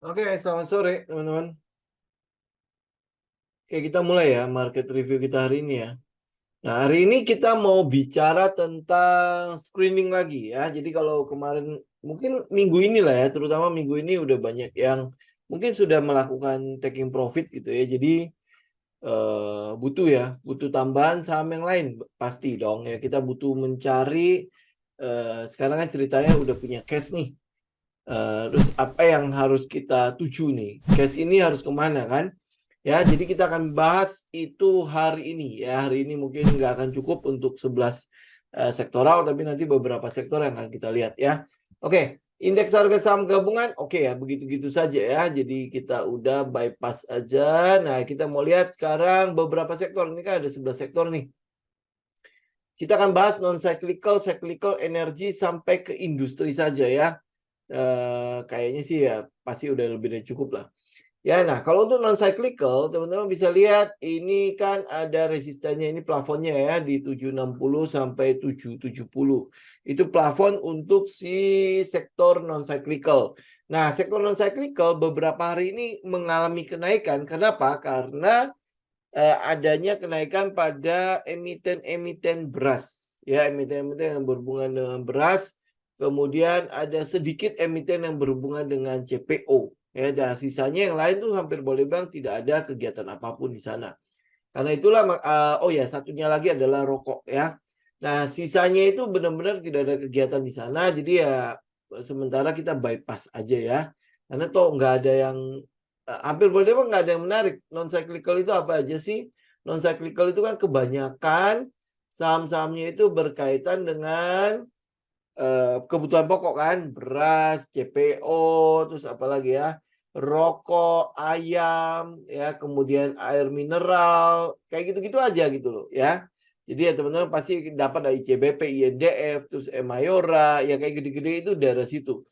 Oke, selamat sore teman-teman. Oke, kita mulai ya market review kita hari ini ya. Nah, hari ini kita mau bicara tentang screening lagi ya. Jadi kalau kemarin mungkin minggu ini lah ya, terutama minggu ini udah banyak yang mungkin sudah melakukan taking profit gitu ya. Jadi butuh tambahan saham yang lain pasti dong ya. Kita butuh mencari sekarang kan ceritanya udah punya cash nih. Terus apa yang harus kita tuju nih? Cash ini harus kemana kan? Ya, jadi kita akan bahas itu hari ini ya. Hari ini mungkin nggak akan cukup untuk 11 sektoral, tapi nanti beberapa sektor yang akan kita lihat ya. Oke, indeks harga saham gabungan, oke ya, begitu-gitu saja ya. Jadi kita udah bypass aja. Nah, kita mau lihat sekarang beberapa sektor. Ini kan ada 11 sektor nih. Kita akan bahas non-cyclical, cyclical, energi, sampai ke industri saja ya. Kayaknya sih ya pasti udah lebih dari cukup lah. Ya, nah kalau untuk non cyclical teman-teman bisa lihat ini kan ada resistannya, ini plafonnya ya di 760 sampai 770. Itu plafon untuk si sektor non cyclical. Nah, sektor non cyclical beberapa hari ini mengalami kenaikan. Kenapa? Karena adanya kenaikan pada emiten-emiten beras. Ya, emiten-emiten yang berhubungan dengan beras. Kemudian ada sedikit emiten yang berhubungan dengan CPO. Ya, dan sisanya yang lain tuh hampir boleh bilang tidak ada kegiatan apapun di sana. Karena itulah, oh ya, satunya lagi adalah rokok ya. Nah, sisanya itu benar-benar tidak ada kegiatan di sana. Jadi ya sementara kita bypass aja ya. Karena toh nggak ada yang hampir boleh bilang nggak ada yang menarik. Non cyclical itu apa aja sih? Non cyclical itu kan kebanyakan saham-sahamnya itu berkaitan dengan kebutuhan pokok kan, beras, CPO, terus apa lagi ya, rokok, ayam, ya, kemudian air mineral, kayak gitu-gitu aja gitu loh ya. Jadi ya teman-teman pasti dapat dari ICBP, INDF, terus Mayora, ya kayak gede-gede itu dari situ.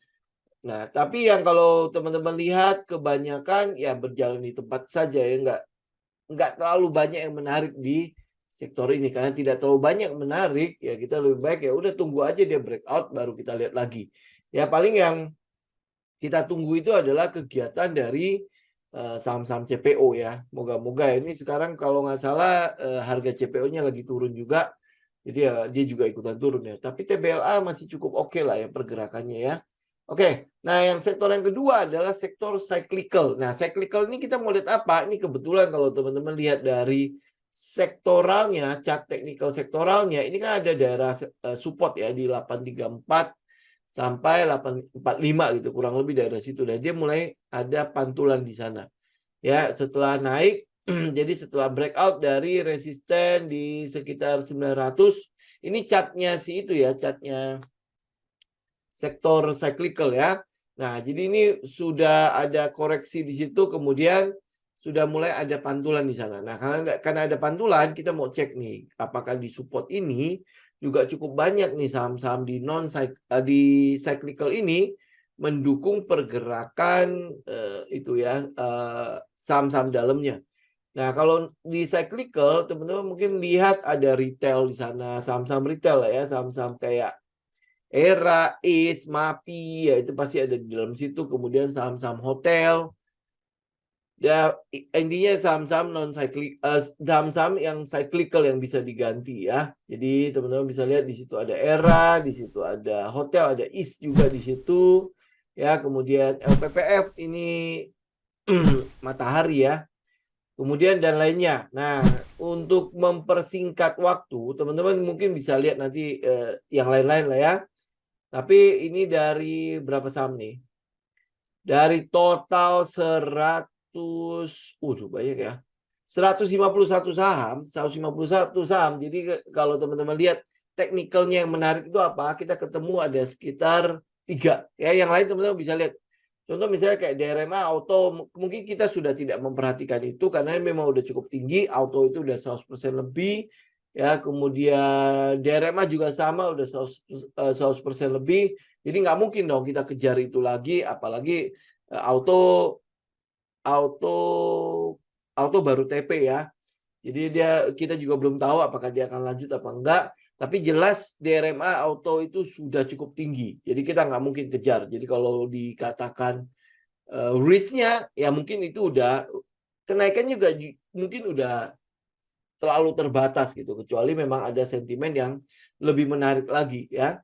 Nah, tapi yang kalau teman-teman lihat kebanyakan ya berjalan di tempat saja ya, nggak terlalu banyak yang menarik di sektor ini. Karena tidak terlalu banyak menarik, ya kita lebih baik ya udah tunggu aja dia breakout baru kita lihat lagi. Ya paling yang kita tunggu itu adalah kegiatan dari saham-saham CPO ya. Moga-moga ini sekarang kalau nggak salah harga CPO-nya lagi turun juga. Jadi ya dia juga ikutan turun ya. Tapi TBLA masih cukup oke lah ya pergerakannya ya. Oke, nah yang sektor yang kedua adalah sektor cyclical. Nah, cyclical ini kita mau lihat apa? Ini kebetulan kalau teman-teman lihat dari sektoralnya, chart technical sektoralnya, ini kan ada daerah support ya di 834 sampai 845 gitu, kurang lebih daerah situ. Dan dia mulai ada pantulan di sana. Ya, setelah naik, jadi setelah breakout dari resisten di sekitar 900, ini chartnya si itu ya, chartnya sektor cyclical ya. Nah, jadi ini sudah ada koreksi di situ, kemudian sudah mulai ada pantulan di sana. Nah, karena ada pantulan, kita mau cek nih, apakah di support ini juga cukup banyak nih saham-saham di cyclical ini mendukung pergerakan itu ya saham-saham dalamnya. Nah, kalau di cyclical, teman-teman mungkin lihat ada retail di sana, saham-saham retail lah ya, saham-saham kayak Era, Is, Mapi, ya itu pasti ada di dalam situ. Kemudian saham-saham hotel. Ya, intinya saham-saham saham-saham yang cyclical yang bisa diganti ya. Jadi teman-teman bisa lihat di situ ada Era, di situ ada hotel, ada Is juga di situ. Ya, kemudian LPPF ini matahari ya. Kemudian dan lainnya. Nah, untuk mempersingkat waktu, teman-teman mungkin bisa lihat nanti yang lain-lain lah ya. Tapi ini dari berapa saham nih? Dari total 100, banyak ya. 151 saham, 151 saham. Jadi kalau teman-teman lihat teknikalnya yang menarik itu apa? Kita ketemu ada sekitar 3. Ya, yang lain teman-teman bisa lihat. Contoh misalnya kayak DRMA auto, mungkin kita sudah tidak memperhatikan itu karena memang udah cukup tinggi, auto itu udah 100% lebih. Ya, kemudian DRMA juga sama udah 100% lebih. Jadi nggak mungkin dong kita kejar itu lagi, apalagi auto auto auto baru TP ya. Jadi kita juga belum tahu apakah dia akan lanjut apa enggak. Tapi jelas DRMA auto itu sudah cukup tinggi. Jadi kita nggak mungkin kejar. Jadi kalau dikatakan risk-nya ya mungkin itu udah kenaikan juga mungkin udah terlalu terbatas gitu, kecuali memang ada sentimen yang lebih menarik lagi ya.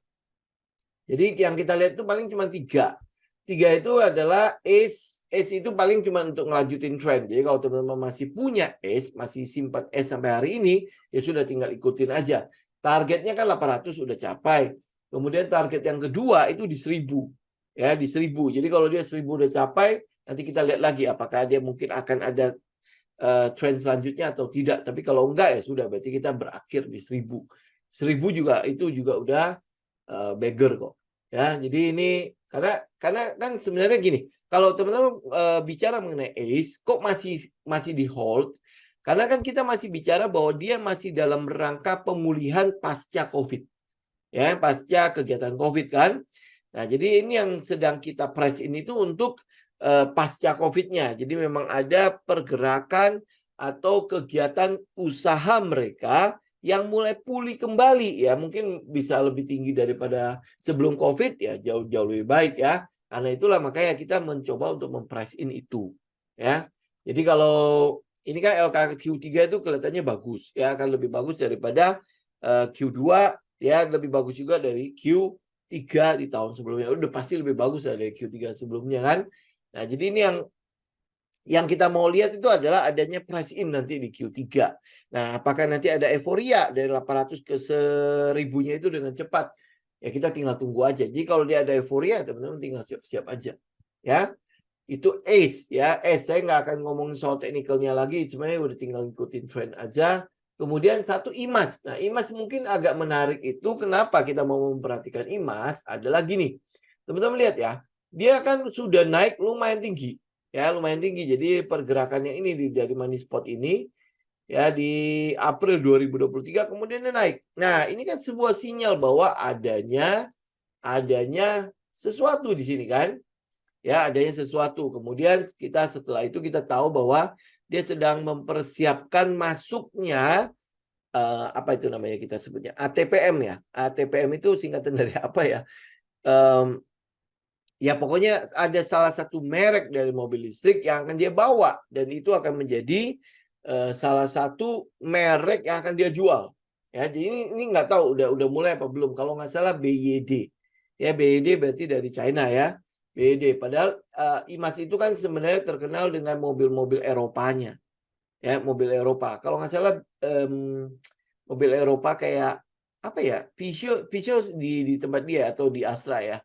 Jadi yang kita lihat itu paling cuma tiga. Tiga itu adalah ACE. ACE itu paling cuma untuk ngelanjutin tren. Jadi kalau teman-teman masih punya ACE, masih simpan ACE sampai hari ini, ya sudah tinggal ikutin aja. Targetnya kan 800 sudah capai. Kemudian target yang kedua itu di 1000. Ya, di 1000. Jadi kalau dia 1000 udah capai, nanti kita lihat lagi apakah dia mungkin akan ada tren selanjutnya atau tidak. Tapi kalau enggak ya sudah, berarti kita berakhir di 1000. 1000 juga itu juga udah beggar kok. Ya, jadi ini karena kan sebenarnya gini, kalau teman-teman bicara mengenai ACE, kok masih di hold? Karena kan kita masih bicara bahwa dia masih dalam rangka pemulihan pasca COVID, ya pasca kegiatan COVID kan. Nah, jadi ini yang sedang kita press ini tuh untuk pasca COVID-nya. Jadi memang ada pergerakan atau kegiatan usaha mereka yang mulai pulih kembali ya, mungkin bisa lebih tinggi daripada sebelum COVID ya, jauh-jauh lebih baik ya. Karena itulah makanya kita mencoba untuk memprice in itu ya. Jadi kalau ini kan LKQ3 itu kelihatannya bagus ya, akan lebih bagus daripada Q2 ya, lebih bagus juga dari Q3 di tahun sebelumnya. Udah pasti lebih bagus dari Q3 sebelumnya kan. Nah, jadi ini yang kita mau lihat itu adalah adanya price in nanti di Q3. Nah, apakah nanti ada euforia dari 800 ke 1000-nya itu dengan cepat? Ya kita tinggal tunggu aja. Jadi kalau dia ada euforia, teman-teman tinggal siap-siap aja. Ya, itu ACE ya. ACE saya nggak akan ngomongin soal teknikalnya lagi, cuma udah tinggal ikutin trend aja. Kemudian satu IMAS. Nah, IMAS mungkin agak menarik itu. Kenapa kita mau memperhatikan IMAS? Adalah gini. Teman-teman lihat ya, dia kan sudah naik lumayan tinggi. Ya, lumayan tinggi. Jadi pergerakannya ini dari money spot ini ya di April 2023 kemudian dia naik. Nah, ini kan sebuah sinyal bahwa adanya sesuatu di sini kan. Ya, adanya sesuatu. Kemudian kita setelah itu kita tahu bahwa dia sedang mempersiapkan masuknya apa itu namanya kita sebutnya ATPM ya. ATPM itu singkatan dari apa ya? Ya pokoknya ada salah satu merek dari mobil listrik yang akan dia bawa dan itu akan menjadi salah satu merek yang akan dia jual. Ya, jadi ini nggak tahu udah mulai apa belum. Kalau nggak salah BYD. Ya, BYD berarti dari China ya. BYD. Padahal IMAS itu kan sebenarnya terkenal dengan mobil-mobil Eropanya. Ya, mobil Eropa. Kalau nggak salah mobil Eropa kayak apa ya? Peugeot di tempat dia atau di Astra ya.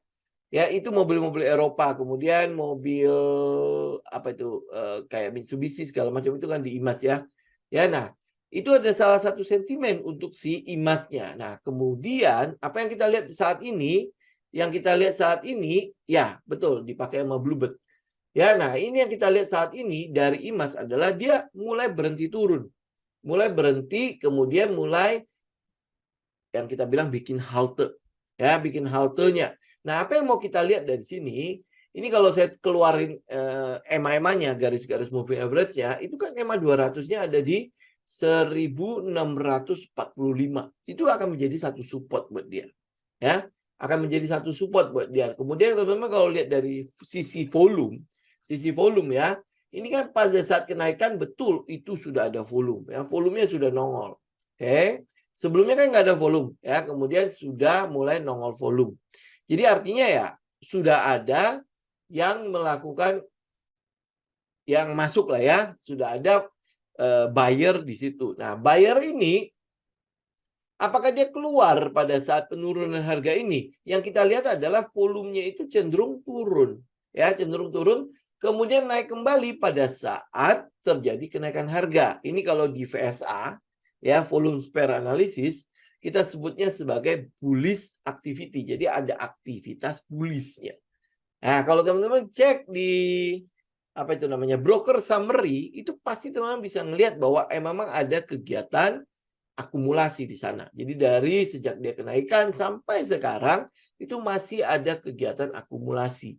Ya, itu mobil-mobil Eropa. Kemudian mobil apa itu kayak Mitsubishi segala macam itu kan di IMAS ya. Ya, nah, itu ada salah satu sentimen untuk si IMAS-nya. Nah, kemudian apa yang kita lihat saat ini? Yang kita lihat saat ini, ya betul dipakai sama Bluebird. Ya, nah ini yang kita lihat saat ini dari IMAS adalah dia mulai berhenti turun. Mulai berhenti, kemudian mulai yang kita bilang bikin halte. Ya, bikin haltenya. Nah, apa yang mau kita lihat dari sini? Ini kalau saya keluarin EMA-nya, garis-garis moving average-nya, itu kan EMA 200-nya ada di 1645. Itu akan menjadi satu support buat dia. Ya, akan menjadi satu support buat dia. Kemudian teman-teman kalau lihat dari sisi volume ya, ini kan pada saat kenaikan betul itu sudah ada volume. Ya, volumenya sudah nongol. Oke. Sebelumnya kan nggak ada volume ya, kemudian sudah mulai nongol volume. Jadi artinya ya sudah ada yang melakukan yang masuk lah ya, sudah ada buyer di situ. Nah, buyer ini apakah dia keluar pada saat penurunan harga ini? Yang kita lihat adalah volumenya itu cenderung turun, ya cenderung turun, kemudian naik kembali pada saat terjadi kenaikan harga. Ini kalau di VSA ya, volume pair analysis, kita sebutnya sebagai bullish activity. Jadi ada aktivitas bullishnya. Nah, kalau teman-teman cek di apa itu namanya broker summary, itu pasti teman-teman bisa ngelihat bahwa memang ada kegiatan akumulasi di sana. Jadi dari sejak dia kenaikan sampai sekarang itu masih ada kegiatan akumulasi.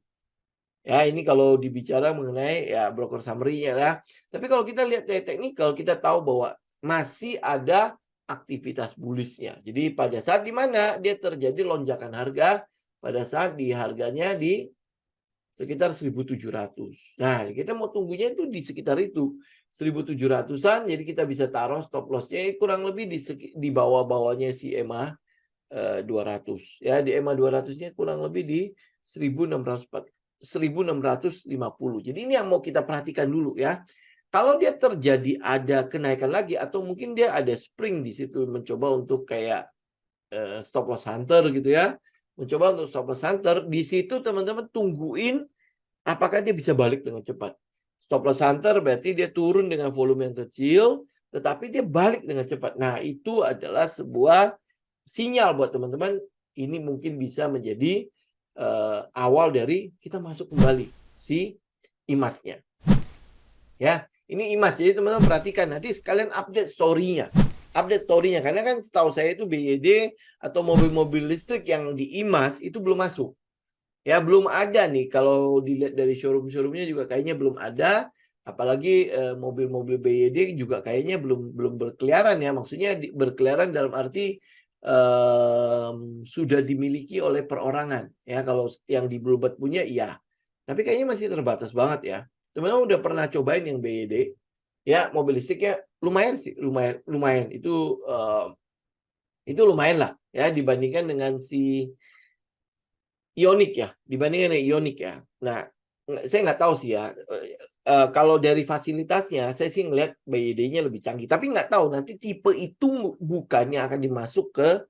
Ya, ini kalau dibicara mengenai ya broker summary-nya ya. Tapi kalau kita lihat dari teknikal, kita tahu bahwa masih ada aktivitas bullish-nya. Jadi pada saat di mana dia terjadi lonjakan harga, pada saat di harganya di sekitar 1.700. Nah, kita mau tunggunya itu di sekitar itu 1.700-an, jadi kita bisa taruh stop loss-nya kurang lebih di bawah-bawahnya si EMA 200 ya, di EMA 200-nya kurang lebih di 1650. Jadi ini yang mau kita perhatikan dulu ya. Kalau dia terjadi ada kenaikan lagi atau mungkin dia ada spring di situ mencoba untuk kayak stop loss hunter gitu ya. Mencoba untuk stop loss hunter, di situ teman-teman tungguin apakah dia bisa balik dengan cepat. Stop loss hunter berarti dia turun dengan volume yang kecil, tetapi dia balik dengan cepat. Nah, itu adalah sebuah sinyal buat teman-teman, ini mungkin bisa menjadi awal dari kita masuk kembali si IMAS-nya. Ya, ini IMAS. Jadi teman-teman perhatikan, nanti sekalian update story-nya. Update story-nya, karena kan setahu saya itu BYD atau mobil-mobil listrik yang di IMAS itu belum masuk. Ya, belum ada nih. Kalau dilihat dari showroom-showroomnya juga kayaknya belum ada. Apalagi mobil-mobil BYD juga kayaknya belum berkeliaran ya. Maksudnya berkeliaran dalam arti sudah dimiliki oleh perorangan. Ya, kalau yang di Bluebird punya iya. Tapi kayaknya masih terbatas banget ya. Teman-teman udah pernah cobain yang BYD? Ya, mobil listriknya lumayan sih, lumayan. Itu lumayan lah ya dibandingkan dengan si Ioniq ya, dibandingkan dengan Ioniq ya. Nah, saya nggak tahu sih ya. Kalau dari fasilitasnya, saya sih ngelihat BYD-nya lebih canggih. Tapi nggak tahu nanti tipe itu bukannya akan dimasuk ke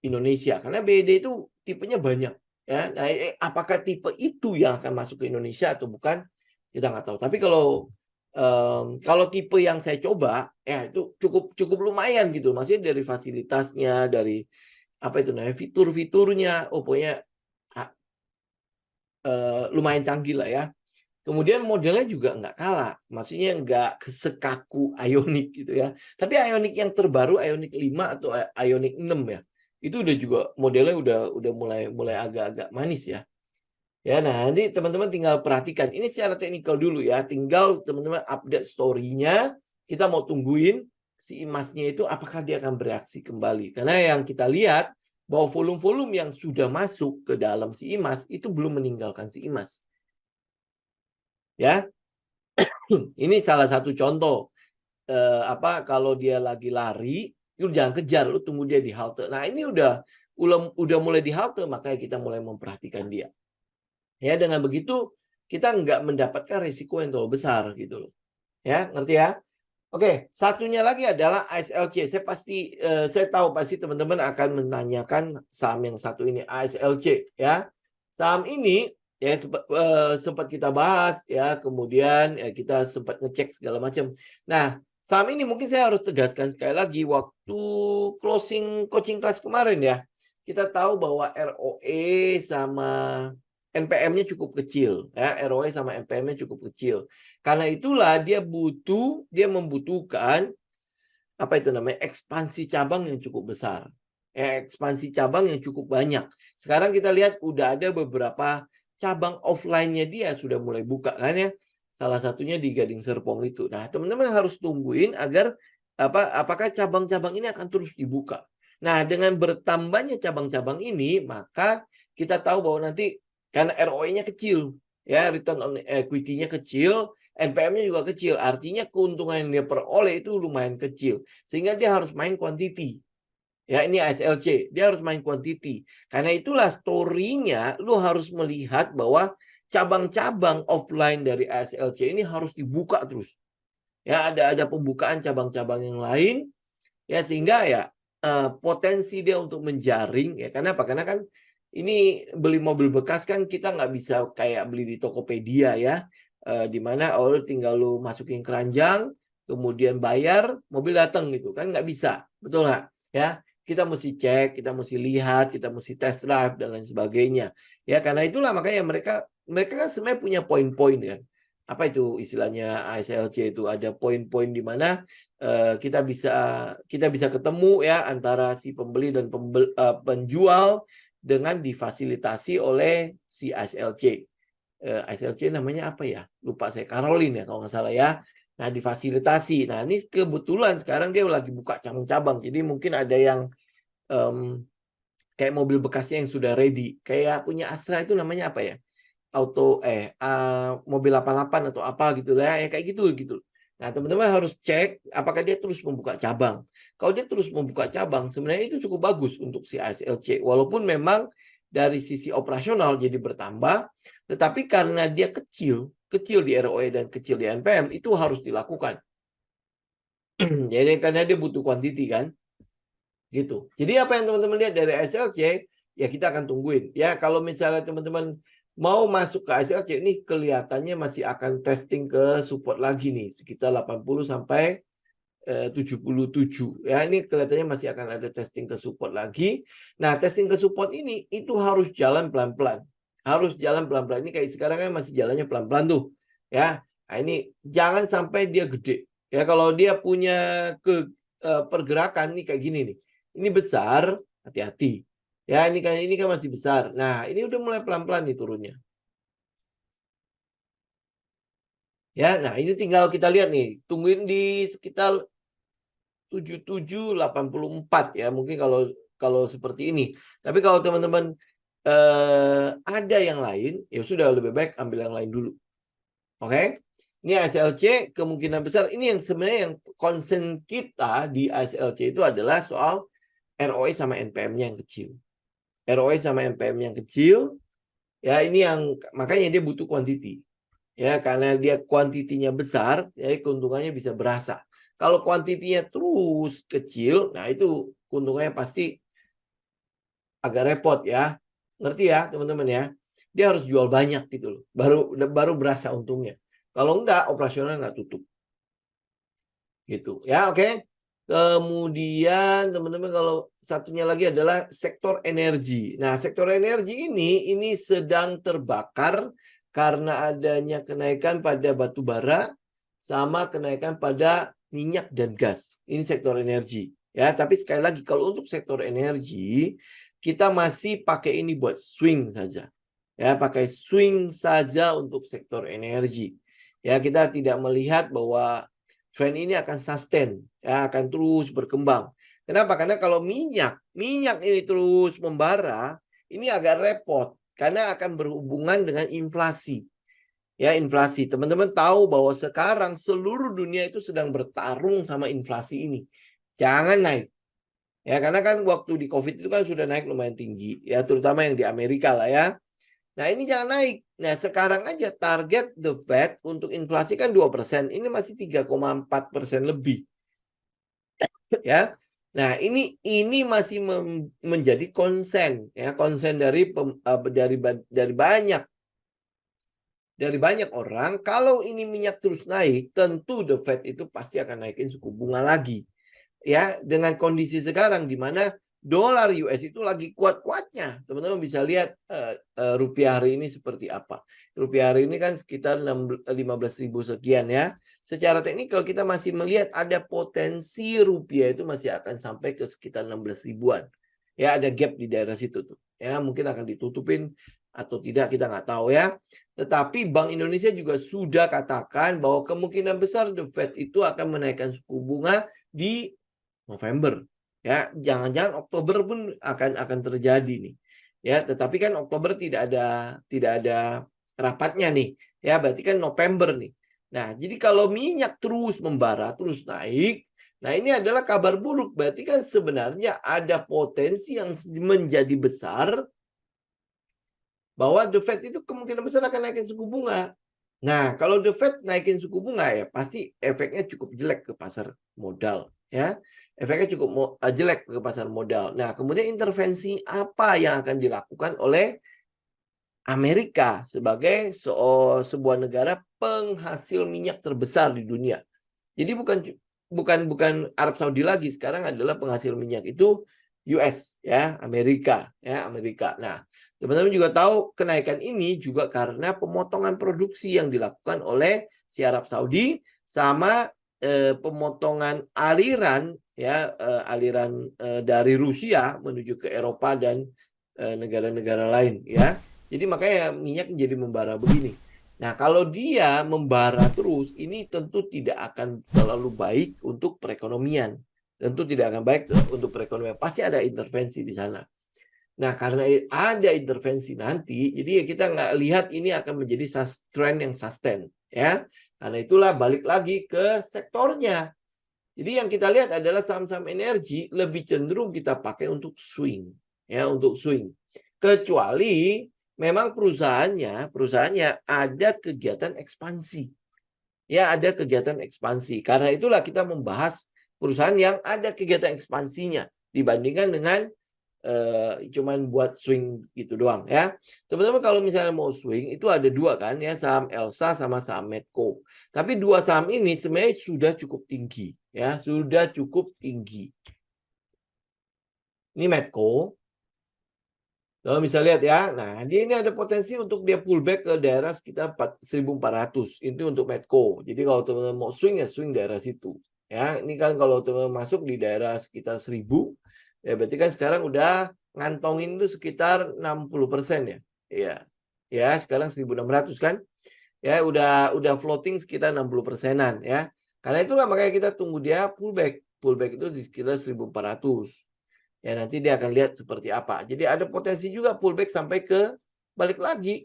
Indonesia, karena BYD itu tipenya banyak. Ya, nah, apakah tipe itu yang akan masuk ke Indonesia atau bukan? Kita nggak tahu. Tapi kalau tipe yang saya coba, ya itu cukup lumayan gitu. Maksudnya dari fasilitasnya, dari apa itu namanya fitur-fiturnya, pokoknya lumayan canggih lah ya. Kemudian modelnya juga nggak kalah, maksudnya nggak sekaku Ioniq gitu ya. Tapi Ioniq yang terbaru, Ioniq 5 atau Ioniq 6 ya, itu udah juga modelnya udah mulai agak-agak manis ya. Ya, nah nanti teman-teman tinggal perhatikan. Ini secara teknikal dulu ya. Tinggal teman-teman update story-nya. Kita mau tungguin si IMAS-nya itu apakah dia akan bereaksi kembali. Karena yang kita lihat bahwa volume-volume yang sudah masuk ke dalam si IMAS itu belum meninggalkan si IMAS. Ya, ini salah satu contoh. Kalau dia lagi lari, lu jangan kejar, lu tunggu dia di halte. Nah, ini udah mulai di halte, makanya kita mulai memperhatikan dia. Ya, dengan begitu kita nggak mendapatkan risiko yang terlalu besar gitu loh. Ya, ngerti ya? Oke, satunya lagi adalah ASLC. Saya tahu pasti teman-teman akan menanyakan saham yang satu ini, ASLC ya. Saham ini ya sempat kita bahas ya, kemudian ya kita sempat ngecek segala macam. Nah, saham ini mungkin saya harus tegaskan sekali lagi, waktu closing coaching class kemarin ya, kita tahu bahwa ROE sama NPM-nya cukup kecil ya, ROE sama NPM-nya cukup kecil. Karena itulah dia membutuhkan apa itu namanya ekspansi cabang yang cukup besar. Ekspansi cabang yang cukup banyak. Sekarang kita lihat udah ada beberapa cabang offline-nya dia sudah mulai buka kan ya. Salah satunya di Gading Serpong itu. Nah, teman-teman harus tungguin agar apakah cabang-cabang ini akan terus dibuka. Nah, dengan bertambahnya cabang-cabang ini, maka kita tahu bahwa nanti karena ROE-nya kecil, ya return on equity-nya kecil, NPM-nya juga kecil, artinya keuntungan yang dia peroleh itu lumayan kecil, sehingga dia harus main quantity. Ya, ini ASLC, dia harus main quantity. Karena itulah story-nya, lu harus melihat bahwa cabang-cabang offline dari ASLC ini harus dibuka terus. Ya, ada pembukaan cabang-cabang yang lain, ya sehingga ya potensi dia untuk menjaring ya. Karena apa? Karena kan ini beli mobil bekas kan kita nggak bisa kayak beli di Tokopedia ya, di mana tinggal lu masukin keranjang, kemudian bayar, mobil datang gitu kan, nggak bisa, betul nggak? Ya, kita mesti cek, kita mesti lihat, kita mesti test drive dan lain sebagainya. Ya, karena itulah makanya mereka kan sebenarnya punya poin-poin kan. Apa itu istilahnya ASLC itu, ada poin-poin di mana kita bisa ketemu ya antara si pembeli dan penjual dengan difasilitasi oleh si ASLC. ASLC namanya apa ya? Lupa saya, Caroline ya kalau nggak salah ya. Nah, difasilitasi. Nah, ini kebetulan sekarang dia lagi buka cabang-cabang. Jadi mungkin ada yang kayak mobil bekasnya yang sudah ready. Kayak punya Astra itu namanya apa ya? mobil 88 atau apa gitu lah ya kayak gitu. Nah, teman-teman harus cek apakah dia terus membuka cabang. Kalau dia terus membuka cabang, sebenarnya itu cukup bagus untuk si ASLC. Walaupun memang dari sisi operasional jadi bertambah, tetapi karena dia kecil di ROE dan kecil di NPM, itu harus dilakukan. Jadi karena dia butuh quantity kan. Gitu. Jadi apa yang teman-teman lihat dari ASLC, ya kita akan tungguin. Ya, kalau misalnya teman-teman mau masuk ke ASLC, ini kelihatannya masih akan testing ke support lagi nih, sekitar 80 sampai 77. Ya, ini kelihatannya masih akan ada testing ke support lagi. Nah, testing ke support ini itu harus jalan pelan-pelan. Harus jalan pelan-pelan. Ini kayak sekarang kan masih jalannya pelan-pelan tuh. Ya. Nah, ini jangan sampai dia gede. Ya, kalau dia punya pergerakan nih kayak gini nih. Ini besar, hati-hati. Ya, ini kan masih besar. Nah, ini udah mulai pelan-pelan nih turunnya. Ya, nah ini tinggal kita lihat nih. Tungguin di sekitar 7784 ya. Mungkin kalau seperti ini. Tapi kalau teman-teman ada yang lain, ya sudah lebih baik ambil yang lain dulu. Oke? Ini ASLC kemungkinan besar ini yang sebenarnya yang concern kita di ASLC itu adalah soal ROE sama NPM-nya yang kecil. ROE sama NPM yang kecil, ya ini yang makanya dia butuh quantity. Ya, karena dia kuantitinya besar, ya keuntungannya bisa berasa. Kalau kuantitinya terus kecil, nah itu keuntungannya pasti agak repot ya. Ngerti ya, teman-teman ya? Dia harus jual banyak gitu loh. Baru berasa untungnya. Kalau enggak, operasional enggak tutup. Gitu. Ya, oke. Kemudian teman-teman kalau satunya lagi adalah sektor energi. Nah, sektor energi ini sedang terbakar karena adanya kenaikan pada batu bara sama kenaikan pada minyak dan gas. Ini sektor energi. Ya, tapi sekali lagi kalau untuk sektor energi kita masih pakai ini buat swing saja. Ya, pakai swing saja untuk sektor energi. Ya, kita tidak melihat bahwa tren ini akan sustain, ya akan terus berkembang. Kenapa? Karena kalau minyak ini terus membara, ini agak repot karena akan berhubungan dengan inflasi. Ya, inflasi. Teman-teman tahu bahwa sekarang seluruh dunia itu sedang bertarung sama inflasi ini. Jangan naik. Ya, karena kan waktu di COVID itu kan sudah naik lumayan tinggi, ya terutama yang di Amerika lah ya. Nah, ini jangan naik. Nah, sekarang aja target The Fed untuk inflasi kan 2%. Ini masih 3,4% lebih. Ya. Nah, ini masih menjadi konsen ya, konsen dari banyak orang. Kalau ini minyak terus naik, tentu The Fed itu pasti akan naikin suku bunga lagi. Ya, dengan kondisi sekarang di mana dolar US itu lagi kuat-kuatnya. Teman-teman bisa lihat rupiah hari ini seperti apa. Rupiah hari ini kan sekitar 15.000 sekian ya. Secara teknikal kita masih melihat ada potensi rupiah itu masih akan sampai ke sekitar 16 ribuan. Ya, ada gap di daerah situ tuh. Ya, mungkin akan ditutupin atau tidak kita nggak tahu ya. Tetapi Bank Indonesia juga sudah katakan bahwa kemungkinan besar The Fed itu akan menaikkan suku bunga di November. Ya, jangan-jangan Oktober pun akan terjadi nih. Ya, tetapi kan Oktober tidak ada rapatnya nih. Ya, berarti kan November nih. Nah, jadi kalau minyak terus membara, terus naik, nah ini adalah kabar buruk. Berarti kan sebenarnya ada potensi yang menjadi besar bahwa The Fed itu kemungkinan besar akan naikin suku bunga. Nah, kalau The Fed naikin suku bunga ya pasti efeknya cukup jelek ke pasar modal ya. Efeknya cukup jelek ke pasar modal. Nah, kemudian intervensi apa yang akan dilakukan oleh Amerika sebagai sebuah negara penghasil minyak terbesar di dunia. Jadi bukan Arab Saudi lagi, sekarang adalah penghasil minyak itu US ya, Amerika ya, Amerika. Nah, teman-teman juga tahu kenaikan ini juga karena pemotongan produksi yang dilakukan oleh si Arab Saudi sama pemotongan aliran ya, aliran dari Rusia menuju ke Eropa dan negara-negara lain ya. Jadi makanya minyak menjadi membara begini. Nah, kalau dia membara terus, ini tentu tidak akan terlalu baik untuk perekonomian. Tentu tidak akan baik untuk perekonomian. Pasti ada intervensi di sana. Nah, karena ada intervensi nanti, jadi ya kita nggak lihat ini akan menjadi tren yang sustain, ya. Karena itulah balik lagi ke sektornya. Jadi yang kita lihat adalah saham-saham energi lebih cenderung kita pakai untuk swing, ya, untuk swing. Kecuali memang perusahaannya ada kegiatan ekspansi. Ya, ada kegiatan ekspansi. Karena itulah kita membahas perusahaan yang ada kegiatan ekspansinya dibandingkan dengan cuman buat swing gitu doang, ya. Teman-teman kalau misalnya mau swing itu ada dua kan ya, saham Elsa sama saham Medco. Tapi dua saham ini sebenarnya sudah cukup tinggi, ya, sudah cukup tinggi. Ini Medco. Kalau bisa lihat ya, nah dia ini ada potensi untuk dia pullback ke daerah sekitar 1.400. Itu untuk Medco. Jadi kalau teman-teman mau swing ya swing daerah situ. Ya, ini kan kalau teman-teman masuk di daerah sekitar 1.000, ya berarti kan sekarang udah ngantongin itu sekitar 60% ya. Iya. Ya, sekarang 1.600 kan. Ya, udah floating sekitar 60%-an ya. Karena itulah makanya kita tunggu dia pullback. Pullback itu di sekitar 1.400. Ya, nanti dia akan lihat seperti apa. Jadi ada potensi juga pullback sampai ke balik lagi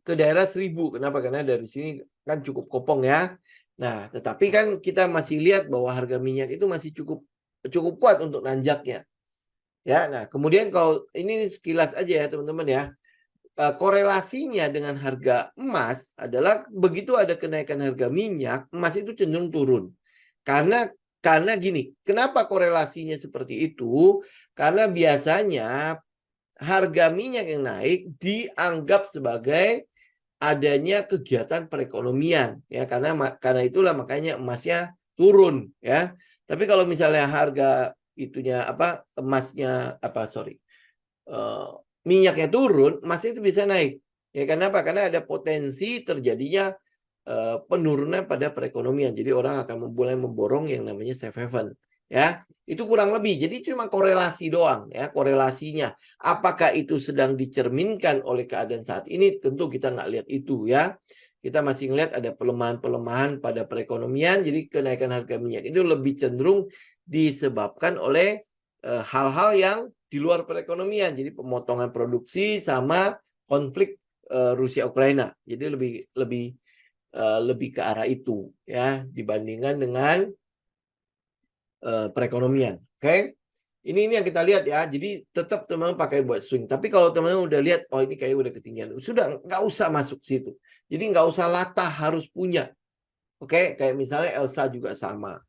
ke daerah 1.000. Kenapa? Karena dari sini kan cukup kopong ya. Nah, tetapi kan kita masih lihat bahwa harga minyak itu masih cukup kuat untuk nanjaknya. Ya, nah kemudian kalau ini sekilas aja ya teman-teman ya. Korelasinya dengan harga emas adalah begitu ada kenaikan harga minyak, emas itu cenderung turun. Karena gini, kenapa korelasinya seperti itu? Karena biasanya harga minyak yang naik dianggap sebagai adanya kegiatan perekonomian, ya, karena itulah makanya emasnya turun, ya. Tapi kalau misalnya harga itunya apa emasnya apa sorry minyaknya turun, emasnya itu bisa naik. Ya, kenapa? Karena ada potensi terjadinya penurunan pada perekonomian. Jadi orang akan mulai memborong yang namanya safe haven, ya. Itu kurang lebih. Jadi cuma korelasi doang, ya, korelasinya. Apakah itu sedang dicerminkan oleh keadaan saat ini? Tentu kita nggak lihat itu, ya. Kita masih ngelihat ada pelemahan-pelemahan pada perekonomian. Jadi kenaikan harga minyak itu lebih cenderung disebabkan oleh hal-hal yang di luar perekonomian. Jadi pemotongan produksi sama konflik Rusia Ukraina. Jadi lebih ke arah itu ya dibandingkan dengan perekonomian. Oke. Ini yang kita lihat ya. Jadi tetap teman-teman pakai buat swing. Tapi kalau teman-teman udah lihat oh ini kayak udah ketinggian, sudah nggak usah masuk situ. Jadi nggak usah latah harus punya. Oke, kayak misalnya Elsa juga sama.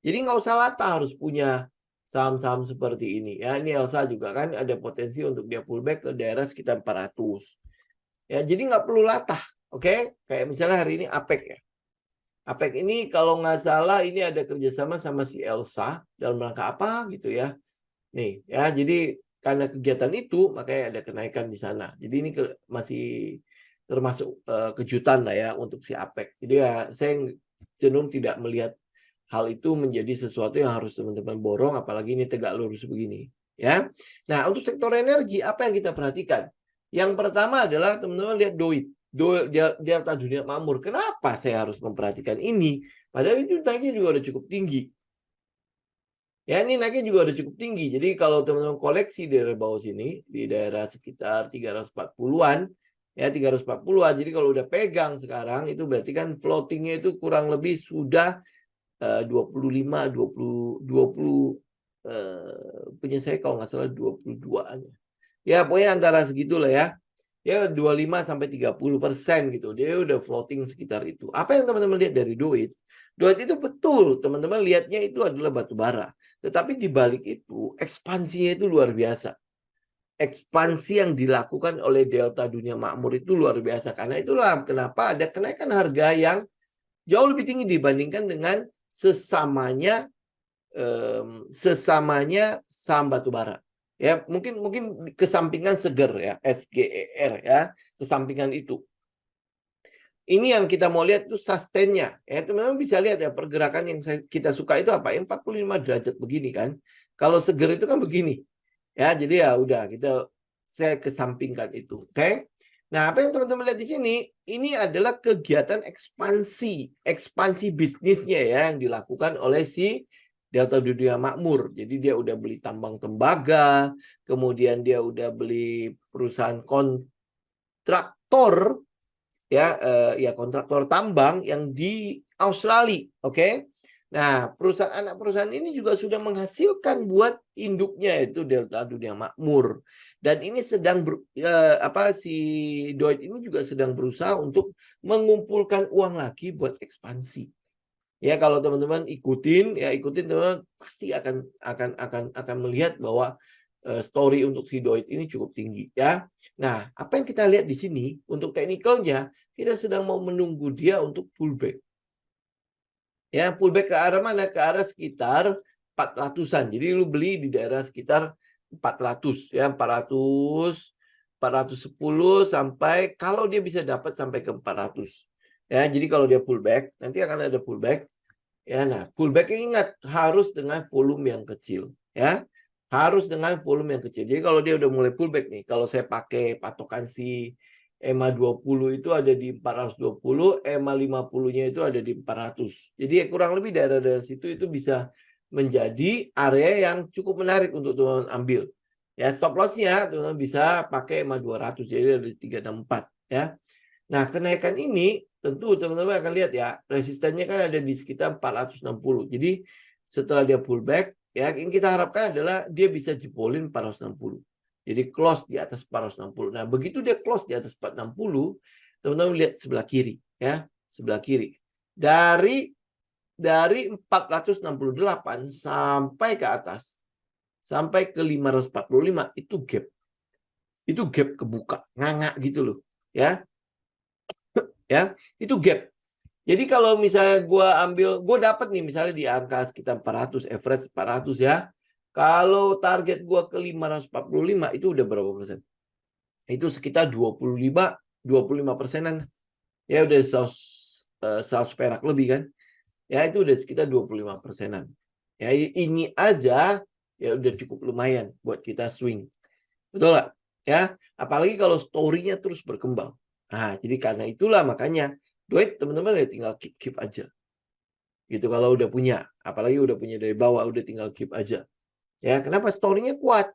Jadi nggak usah latah harus punya saham-saham seperti ini ya. Ini Elsa juga kan ada potensi untuk dia pullback ke daerah sekitar 400. Ya, jadi nggak perlu latah. Oke, kayak misalnya hari ini APEC ya. APEC ini kalau nggak salah ini ada kerjasama sama si Elsa dalam rangka apa gitu ya. Nih ya, jadi karena kegiatan itu makanya ada kenaikan di sana. Jadi ini masih termasuk kejutan lah ya untuk si APEC. Jadi ya saya cenderung tidak melihat hal itu menjadi sesuatu yang harus teman-teman borong, apalagi ini tegak lurus begini. Ya. Nah untuk sektor energi apa yang kita perhatikan? Yang pertama adalah teman-teman lihat DOIT. Delta Dunia Makmur. Kenapa saya harus memperhatikan ini? Padahal itu naiknya juga udah cukup tinggi. Ya, ini naiknya juga udah cukup tinggi. Jadi kalau teman-teman koleksi di daerah bawah sini, di daerah sekitar 340-an, ya 340-an. Jadi kalau udah pegang sekarang, itu berarti kan floatingnya itu kurang lebih sudah 25, 20 punya saya kalau nggak salah 22-an. Ya, pokoknya antara segitulah ya. Ya 25 sampai 30% gitu. Dia udah floating sekitar itu. Apa yang teman-teman lihat dari DOIT? DOIT itu betul, teman-teman lihatnya itu adalah batu bara. Tetapi di balik itu ekspansinya itu luar biasa. Ekspansi yang dilakukan oleh Delta Dunia Makmur itu luar biasa. Karena itulah kenapa ada kenaikan harga yang jauh lebih tinggi dibandingkan dengan sesamanya saham batu bara. Ya, mungkin kesampingan seger ya, SGER ya, kesampingan itu. Ini yang kita mau lihat itu sustainnya. Ya, teman-teman bisa lihat ya pergerakan yang kita suka itu apa? Yang 45 derajat begini kan. Kalau seger itu kan begini. Ya, jadi ya udah saya kesampingkan itu. Oke. Nah, apa yang teman-teman lihat di sini, ini adalah kegiatan ekspansi bisnisnya ya yang dilakukan oleh si Delta Dunia Makmur. Jadi dia udah beli tambang tembaga, kemudian dia udah beli perusahaan kontraktor, ya kontraktor tambang yang di Australia, oke? Nah, anak perusahaan ini juga sudah menghasilkan buat induknya itu Delta Dunia Makmur. Dan ini sedang si Dwight ini juga sedang berusaha untuk mengumpulkan uang lagi buat ekspansi. Ya, kalau teman-teman ikutin teman-teman pasti akan melihat bahwa story untuk si Dwight ini cukup tinggi ya. Nah, apa yang kita lihat di sini untuk teknikalnya, kita sedang mau menunggu dia untuk pullback. Ya, pullback ke arah mana? Ke arah sekitar 400-an. Jadi lu beli di daerah sekitar 400 ya, 410 sampai kalau dia bisa dapat sampai ke 400. Ya, jadi kalau dia pullback, nanti akan ada pullback. Ya, nah, pullback ingat harus dengan volume yang kecil, ya. Harus dengan volume yang kecil. Jadi kalau dia udah mulai pullback nih, kalau saya pakai patokan si EMA 20 itu ada di 420, EMA 50-nya itu ada di 400. Jadi ya kurang lebih daerah-daerah situ itu bisa menjadi area yang cukup menarik untuk teman-teman ambil. Ya, stop loss-nya teman-teman bisa pakai EMA 200, jadi ada di 364, ya. Nah, kenaikan ini tentu teman-teman akan lihat ya, resistennya kan ada di sekitar 460. Jadi setelah dia pullback, ya yang kita harapkan adalah dia bisa jebolin 460. Jadi close di atas 460. Nah, begitu dia close di atas 460, teman-teman lihat sebelah kiri ya, sebelah kiri. Dari 468 sampai ke atas, sampai ke 545 itu gap. Itu gap kebuka, nganga gitu loh, ya. Ya, itu gap. Jadi kalau misalnya gue dapat nih misalnya di angka sekitar 400, average 400 ya. Kalau target gue ke 545 itu udah berapa persen? Itu sekitar 25%-an. Ya udah 100 perak lebih kan. Ya itu udah sekitar 25%-an. Ya ini aja ya udah cukup lumayan buat kita swing. Betul nggak? Ya, apalagi kalau story-nya terus berkembang. Nah, jadi karena itulah makanya duit teman-teman ya tinggal keep aja. Gitu kalau udah punya, apalagi udah punya dari bawah udah tinggal keep aja. Ya, kenapa story-nya kuat?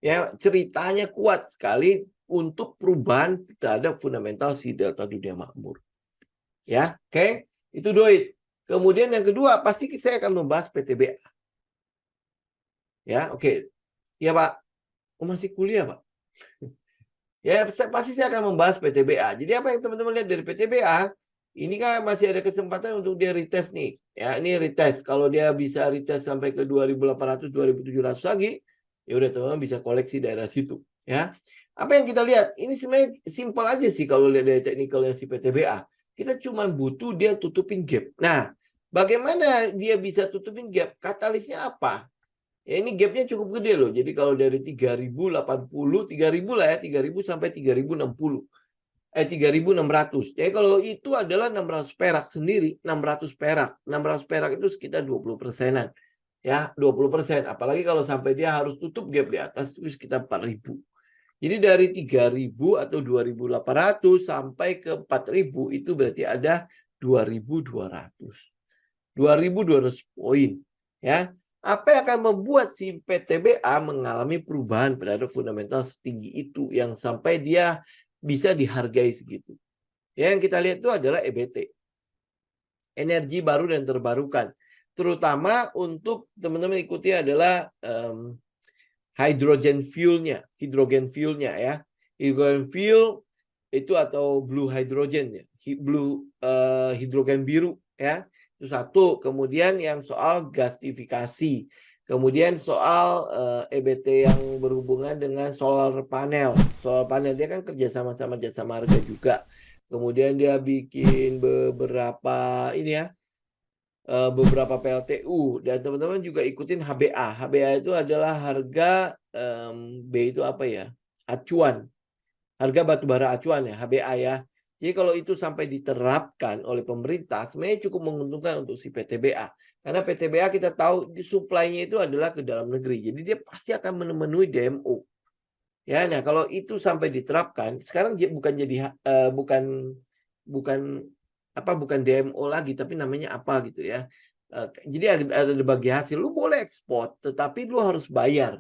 Ya, ceritanya kuat sekali untuk perubahan terhadap fundamental si Delta Dunia Makmur. Ya, oke? Itu duit. Kemudian yang kedua pasti saya akan membahas PTBA. Ya, oke. Ya, Pak. Oh, masih kuliah, Pak? Ya, pasti saya akan membahas PTBA. Jadi apa yang teman-teman lihat dari PTBA, ini kan masih ada kesempatan untuk dia retest nih. Ya, ini retest. Kalau dia bisa retest sampai ke 2.800, 2.700 lagi, ya udah teman-teman bisa koleksi daerah situ. Ya, apa yang kita lihat? Ini sebenarnya simpel aja sih kalau lihat dari teknikalnya si PTBA. Kita cuma butuh dia tutupin gap. Nah, bagaimana dia bisa tutupin gap? Katalisnya apa? Ya ini gapnya cukup gede loh. Jadi kalau dari 3.080, 3.000 lah ya, 3.000 sampai 3.060. 3.600. Jadi kalau itu adalah 600 perak sendiri, 600 perak. 600 perak itu sekitar 20%-an. Ya, 20%. Apalagi kalau sampai dia harus tutup gap di atas itu sekitar 4.000. Jadi dari 3.000 atau 2.800 sampai ke 4.000 itu berarti ada 2.200. 2.200 poin. Ya, apa yang akan membuat si PTBA mengalami perubahan terhadap fundamental setinggi itu yang sampai dia bisa dihargai segitu. Ya, yang kita lihat itu adalah EBT. Energi baru dan terbarukan. Terutama untuk teman-teman ikuti adalah hydrogen fuel-nya ya. Hydrogen fuel itu atau blue hydrogen ya. Hidrogen biru ya. Itu satu. Kemudian yang soal gasifikasi. Kemudian soal EBT yang berhubungan dengan solar panel. Solar panel dia kan kerja sama-sama jasa marga juga. Kemudian dia bikin beberapa ini ya, beberapa PLTU. Dan teman-teman juga ikutin HBA. HBA itu adalah harga B itu apa ya? Acuan. Harga batubara acuan ya, HBA ya. Jadi kalau itu sampai diterapkan oleh pemerintah, sebenarnya cukup menguntungkan untuk si PTBA. Karena PTBA kita tahu suplainya itu adalah ke dalam negeri. Jadi dia pasti akan memenuhi DMO. Ya, nah kalau itu sampai diterapkan, sekarang bukan jadi bukan DMO lagi, tapi namanya apa gitu ya. Jadi ada bagi hasil. Lu boleh ekspor, tetapi lu harus bayar.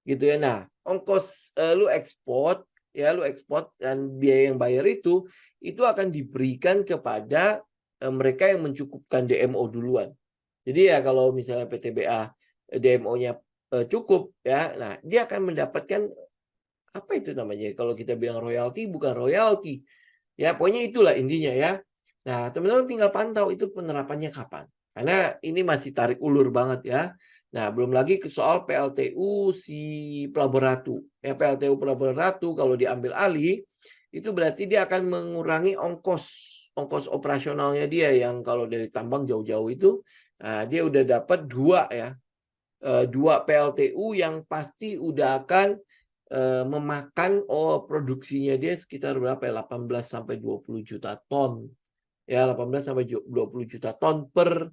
Gitu ya. Nah, ongkos lu ekspor dan biaya yang bayar itu akan diberikan kepada mereka yang mencukupkan DMO duluan. Jadi ya kalau misalnya PTBA DMO-nya cukup ya, nah dia akan mendapatkan apa itu namanya? Kalau kita bilang royalti bukan royalti. Ya, pokoknya itulah intinya ya. Nah, teman-teman tinggal pantau itu penerapannya kapan. Karena ini masih tarik ulur banget ya. Nah, belum lagi ke soal PLTU si Pelabuhan Ratu. Ya, PLTU Pelabuhan Ratu kalau diambil alih, itu berarti dia akan mengurangi ongkos operasionalnya dia yang kalau dari tambang jauh-jauh itu, dia udah dapat 2 ya. 2 PLTU yang pasti udah akan memakan produksinya dia sekitar berapa ya? 18 sampai 20 juta ton. Ya, 18 sampai 20 juta ton per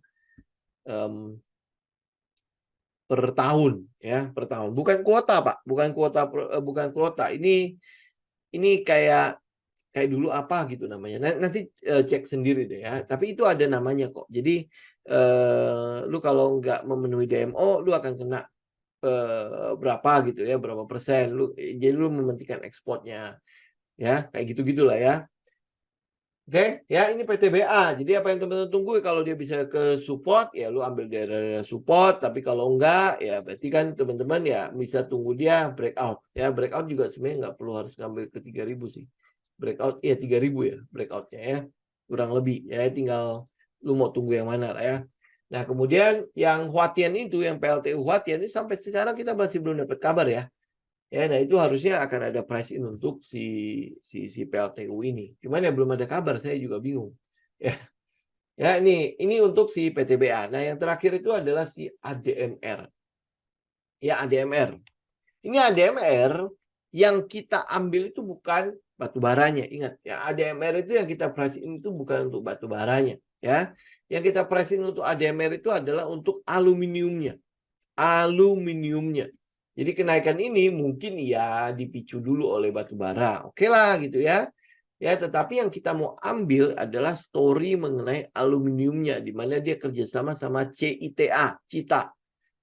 tahun ya, per tahun. Bukan kuota, Pak. Bukan kuota. Ini kayak dulu apa gitu namanya. Nanti cek sendiri deh ya. Tapi itu ada namanya kok. Jadi lu kalau nggak memenuhi DMO, lu akan kena berapa gitu ya, berapa persen. Jadi lu mementingkan ekspornya. Ya, kayak gitu-gitulah ya. Oke, ya ini PTBA. Jadi apa yang teman-teman tunggu kalau dia bisa ke support, ya lu ambil daerah support. Tapi kalau enggak, ya berarti kan teman-teman ya bisa tunggu dia breakout. Ya breakout juga sebenarnya nggak perlu harus ngambil ke 3.000 sih. Breakout ya 3.000 ya breakoutnya ya. Kurang lebih ya, tinggal lu mau tunggu yang mana lah ya. Nah kemudian yang Huatian itu, yang PLTU Huatian itu sampai sekarang kita masih belum dapat kabar ya. Ya, nah itu harusnya akan ada price in untuk si PLTU ini. Cuman ya belum ada kabar, saya juga bingung. Ya, ya ini untuk si PTBA. Nah, yang terakhir itu adalah si ADMR. Ya, ADMR. Ini ADMR yang kita ambil itu bukan batu baranya. Ingat, ya ADMR itu yang kita price in itu bukan untuk batu baranya, ya. Yang kita price in untuk ADMR itu adalah untuk aluminiumnya. Aluminiumnya. Jadi kenaikan ini mungkin ya dipicu dulu oleh batu bara. Oke lah gitu ya. Ya, tetapi yang kita mau ambil adalah story mengenai aluminiumnya, di mana dia kerjasama sama CITA, Cita.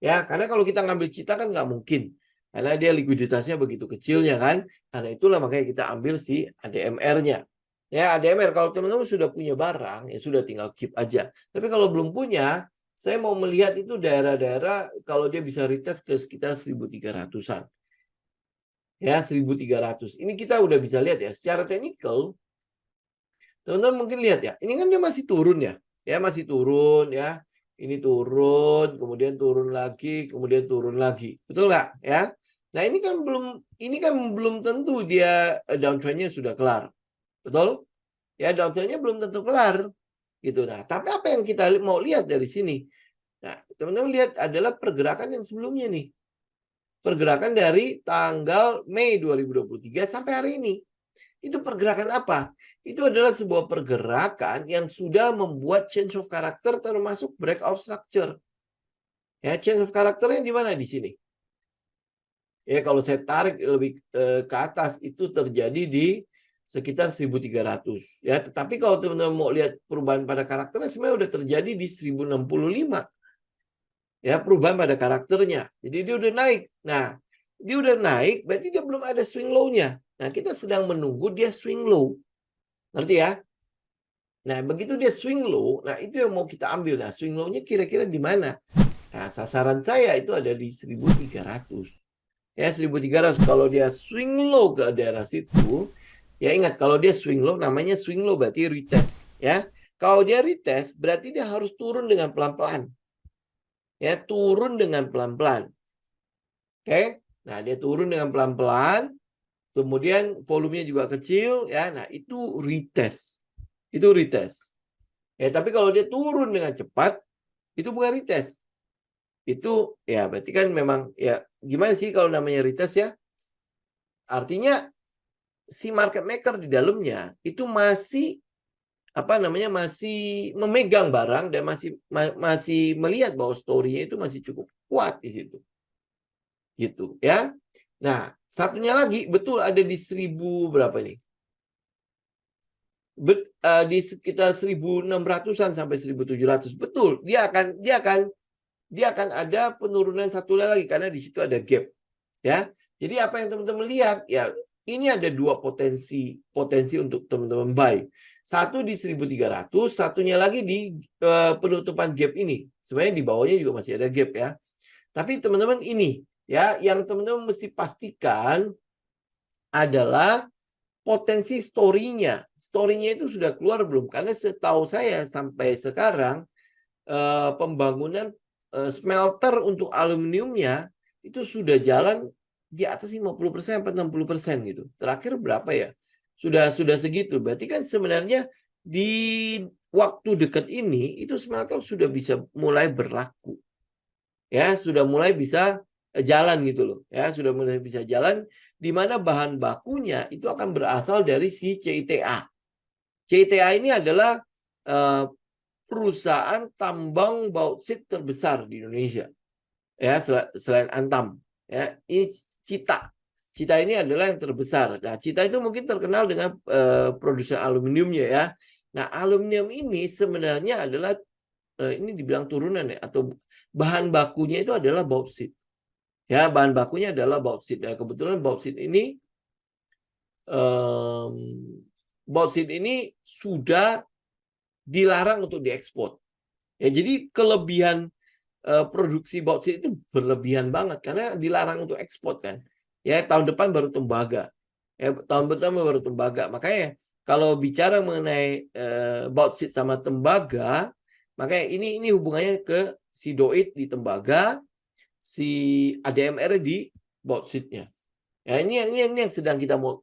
Ya, karena kalau kita ngambil Cita kan nggak mungkin. Karena dia likuiditasnya begitu kecilnya kan. Karena itulah makanya kita ambil si ADMR-nya. Ya, ADMR kalau teman-teman sudah punya barang, ya sudah tinggal keep aja. Tapi kalau belum punya, saya mau melihat itu daerah-daerah kalau dia bisa retest ke sekitar 1.300-an. Ya, 1.300. Ini kita udah bisa lihat ya. Secara teknikal, teman-teman mungkin lihat ya. Ini kan dia masih turun ya. Ya, masih turun ya. Ini turun, kemudian turun lagi, kemudian turun lagi. Betul nggak? Ya. Nah, ini kan belum tentu dia downtrendnya sudah kelar. Betul? Ya, downtrendnya belum tentu kelar. Gitu. Nah, tapi apa yang kita mau lihat dari sini? Nah, teman-teman lihat adalah pergerakan yang sebelumnya nih. Pergerakan dari tanggal Mei 2023 sampai hari ini. Itu pergerakan apa? Itu adalah sebuah pergerakan yang sudah membuat change of character termasuk breakout structure. Ya, change of characternya di mana di sini? Ya, kalau saya tarik lebih ke atas itu terjadi di sekitar 1.300. Ya, tetapi kalau teman-teman mau lihat perubahan pada karakternya sebenarnya udah terjadi di 1.065. Ya, perubahan pada karakternya. Jadi dia udah naik. Nah, dia udah naik berarti dia belum ada swing low-nya. Nah, kita sedang menunggu dia swing low. Ngerti ya? Nah, begitu dia swing low, nah itu yang mau kita ambil. Nah, swing low-nya kira-kira di mana? Nah, sasaran saya itu ada di 1.300. Ya, 1.300. Kalau dia swing low ke daerah situ, ya ingat kalau dia swing low namanya swing low berarti retest, ya. Kalau dia retest berarti dia harus turun dengan pelan-pelan. Ya, turun dengan pelan-pelan. Oke. Nah, dia turun dengan pelan-pelan, kemudian volumenya juga kecil ya. Nah, itu retest. Itu retest. Ya, tapi kalau dia turun dengan cepat, itu bukan retest. Itu ya berarti kan memang ya gimana sih kalau namanya retest ya? Artinya si market maker di dalamnya itu masih apa namanya masih memegang barang dan masih melihat bahwa story-nya itu masih cukup kuat di situ. Gitu ya. Nah, satunya lagi betul ada di 1.000 berapa nih? Di sekitar 1.600-an sampai 1.700. Betul, dia akan ada penurunan satu lagi karena di situ ada gap. Ya. Jadi apa yang teman-teman lihat? Ya, ini ada dua potensi untuk teman-teman buy. Satu di 1.300, satunya lagi di penutupan gap ini. Sebenarnya di bawahnya juga masih ada gap ya. Tapi teman-teman ini ya, yang teman-teman mesti pastikan adalah potensi story-nya. Story-nya itu sudah keluar belum? Karena setahu saya sampai sekarang pembangunan smelter untuk aluminiumnya itu sudah jalan di atas 50% atau 60% gitu. Terakhir berapa ya? Sudah segitu. Berarti kan sebenarnya di waktu dekat ini itu smelter sudah bisa mulai berlaku. Ya, sudah mulai bisa jalan gitu loh. Ya, sudah mulai bisa jalan di mana bahan bakunya itu akan berasal dari si CITA. CITA ini adalah perusahaan tambang bauksit terbesar di Indonesia. Ya, selain Antam. Ya, ini Cita ini adalah yang terbesar. Nah, Cita itu mungkin terkenal dengan produksi aluminiumnya ya. Nah, aluminium ini sebenarnya adalah ini dibilang turunan ya, atau bahan bakunya itu adalah bauksit. Ya, bahan bakunya adalah bauksit. Ya, kebetulan bauksit ini sudah dilarang untuk diekspor. Ya, jadi kelebihan produksi bauksit itu berlebihan banget karena dilarang untuk ekspor kan. Ya, tahun depan baru tembaga. Ya, tahun pertama baru tembaga. Makanya kalau bicara mengenai bauksit sama tembaga, makanya ini hubungannya ke si doit di tembaga, si ADMR di bauxitnya. Ya, ini yang sedang kita mau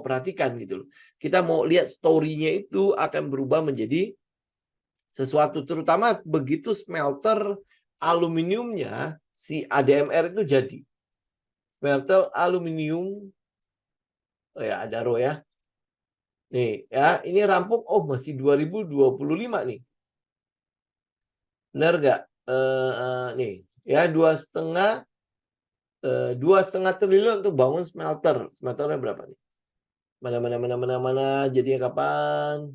perhatikan gitu loh. Kita mau lihat story-nya itu akan berubah menjadi sesuatu, terutama begitu smelter aluminiumnya si ADMR itu jadi. Smelter aluminium, oh ya ada ro ya. Nih ya, ini rampung, oh masih 2025 nih. Benar nggak? Nih ya, 2,5 triliun untuk bangun smelter. Smelternya berapa nih? Mana? Jadinya kapan?